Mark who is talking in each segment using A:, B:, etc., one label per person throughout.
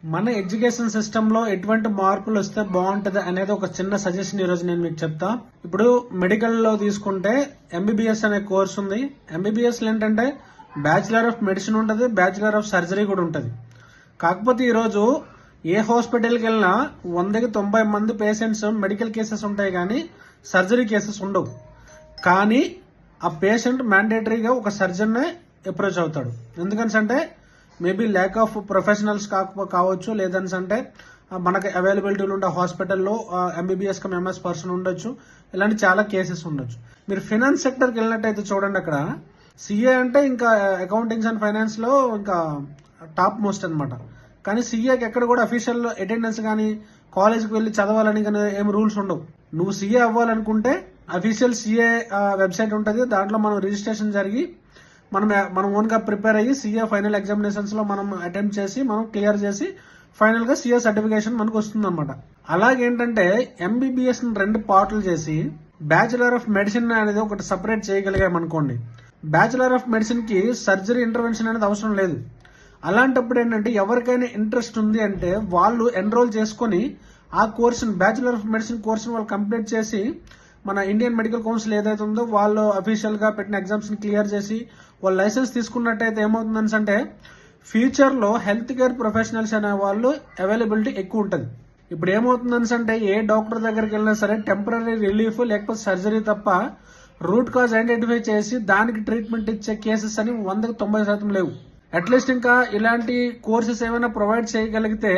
A: మన education system లో ఎటువంటి మార్పులు వస్తే బాగుంటది అనేది ఒక చిన్న సజెషన్ ఈ రోజు నేను మీకు చెప్తా. ఇప్పుడు మెడికల్ లో తీసుకుంటే ఎంబీబీఎస్ అనే కోర్స్ ఉంది. ఎంబీబీఎస్ లో ఏంటంటే బ్యాచిలర్ ఆఫ్ మెడిసిన్ ఉంటది, బ్యాచిలర్ ఆఫ్ సర్జరీ కూడా ఉంటది. కాకపోతే ఈ రోజు ఏ హాస్పిటల్కి వెళ్ళినా 100కి 90 మంది పేషెంట్స్ మెడికల్ కేసెస్ ఉంటాయి కానీ సర్జరీ కేసెస్ ఉండవు. కానీ ఆ పేషెంట్ మ్యాండేటరీగా ఒక సర్జన్ అప్రోచ్ అవుతాడు. ఎందుకంటే మేబీ ల్యాక్ ఆఫ్ ప్రొఫెషనల్స్ కావచ్చు, లేదంటే మనకు అవైలబిలిటీలు ఉండే హాస్పిటల్లో ఎంబీబీఎస్ కమ్ ఎంఎస్ పర్సన్ ఉండొచ్చు. ఇలాంటి చాలా కేసెస్ ఉండొచ్చు. మీరు ఫైనాన్స్ సెక్టర్కి వెళ్ళినట్టయితే చూడండి, అక్కడ సిఏ అంటే ఇంకా అకౌంటింగ్స్ అండ్ ఫైనాన్స్ లో ఇంకా టాప్ మోస్ట్ అనమాట. కానీ సీఏకి ఎక్కడ కూడా అఫీషియల్ అటెండెన్స్ కానీ కాలేజ్కి వెళ్ళి చదవాలని కానీ ఏం రూల్స్ ఉండవు. నువ్వు సీఏ అవ్వాలనుకుంటే అఫీషియల్ సీఏ వెబ్సైట్ ఉంటుంది. దాంట్లో మనం రిజిస్ట్రేషన్ జరిగి మనం ఓన్ గా ప్రిపేర్ అయ్యి సీఏ ఫైనల్ ఎగ్జామినేషన్స్ లో మనం అటెంప్ట్ చేసి మనం క్లియర్ చేసి ఫైనల్ గా సీఏ సర్టిఫికేషన్ మనకు వస్తుంది అనమాట. అలాగేంటంటే ఎంబీబీఎస్ 2 పార్ట్లు చేసి బ్యాచిలర్ ఆఫ్ మెడిసిన్ అనేది ఒకటి సపరేట్ చేయగలిగామనుకోండి, బ్యాచిలర్ ఆఫ్ మెడిసిన్ కి సర్జరీ ఇంటర్వెన్షన్ అనేది అవసరం లేదు. అలాంటప్పుడు ఏంటంటే ఎవరికైనా ఇంట్రెస్ట్ ఉంది అంటే వాళ్ళు ఎన్రోల్ చేసుకుని ఆ కోర్సును బ్యాచిలర్ ఆఫ్ మెడిసిన్ కోర్సును వాళ్ళు కంప్లీట్ చేసి మన ఇండియన్ మెడికల్ కౌన్సిల్ ఏదైతే ఉందో వాళ్ళు అఫీషియల్ గా పెట్టిన ఎగ్జామ్స్ ని క్లియర్ చేసి వాళ్ళు లైసెన్స్ తీసుకున్నట్టయితే ఏమవుతుందని అంటే ఫ్యూచర్ లో హెల్త్ కేర్ ప్రొఫెషనల్స్ అనే వాళ్ళు అవైలబిలిటీ ఎక్కువ ఉంటుంది. ఇప్పుడు ఏమవుతుందని అంటే ఏ డాక్టర్ దగ్గరికి వెళ్ళినా సరే టెంపరీ రిలీఫ్ లేకపోతే సర్జరీ తప్ప రూట్ కాజ్ ఐడెంటిఫై చేసి దానికి ట్రీట్మెంట్ ఇచ్చే కేసెస్ అని 100కి 90% లేవు. అట్లీస్ట్ ఇంకా ఇలాంటి కోర్సెస్ ఏమైనా ప్రొవైడ్ చేయగలిగితే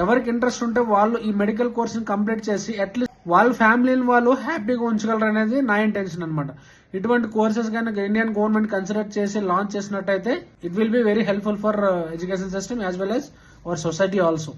A: ఎవరికి ఇంట్రెస్ట్ ఉంటే వాళ్ళు ఈ మెడికల్ కోర్స్ ని కంప్లీట్ చేసి అట్లీస్ట్ వాళ్ళ ఫ్యామిలీని వాళ్ళు హ్యాపీగా ఉంచగలరు అనేది నా ఇంటెన్షన్ అనమాట. ఇటువంటి కోర్సెస్ కనుక ఇండియన్ గవర్నమెంట్ కన్సిడర్ చేసి లాంచ్ చేసినట్టయితే it will be very helpful for education system as well as our society also.